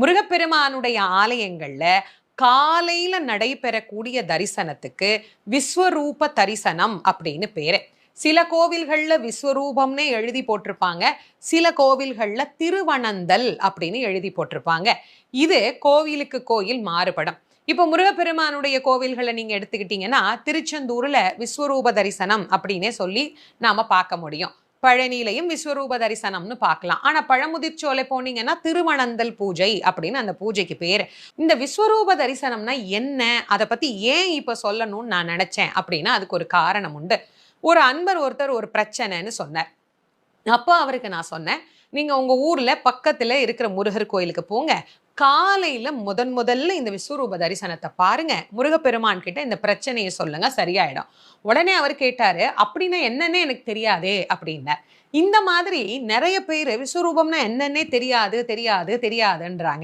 முருகப்பெருமானுடைய ஆலயங்கள்ல காலையில நடைபெறக்கூடிய தரிசனத்துக்கு விஸ்வரூப தரிசனம் அப்படின்னு பேரு. சில கோவில்கள்ல விஸ்வரூபம்னே எழுதி போட்டிருப்பாங்க. சில கோவில்கள்ல திருவனந்தல் அப்படின்னு எழுதி போட்டிருப்பாங்க. இது கோவிலுக்கு கோயில் மாறுபடும். இப்போ முருகப்பெருமானுடைய கோவில்களை நீங்க எடுத்துக்கிட்டீங்கன்னா திருச்செந்தூர்ல விஸ்வரூப தரிசனம் அப்படின்னே சொல்லி நாம பார்க்க முடியும். பழனியிலையும் விஸ்வரூப தரிசனம்னு பார்க்கலாம். ஆனா பழமுதிர்ச்சோலை போனீங்கன்னா திருவனந்தல் பூஜை அப்படின்னு அந்த பூஜைக்கு பேரு. இந்த விஸ்வரூப தரிசனம்னா என்ன, அதை பத்தி ஏன் இப்ப சொல்லணும்னு நான் நினைச்சேன் அப்படின்னா அதுக்கு ஒரு காரணம் உண்டு. ஒரு அன்பர் ஒருத்தர் ஒரு பிரச்சனைன்னு சொன்னார். அப்போ அவருக்கு நான் சொன்னேன், நீங்க உங்க ஊர்ல பக்கத்துல இருக்கிற முருகர் கோயிலுக்கு போங்க, காலையில முதல்ல இந்த விஸ்வரூப தரிசனத்தை பாருங்க, முருகப்பெருமான் கிட்ட இந்த பிரச்சனையை சொல்லுங்க, சரியாயிடும். உடனே அவர் கேட்டாரு, அப்படின்னா என்னன்னே எனக்கு தெரியாதே அப்படின்னார். இந்த மாதிரி நிறைய பேர் விஸ்வரூபம்னா என்னன்னே தெரியாதுன்றாங்க.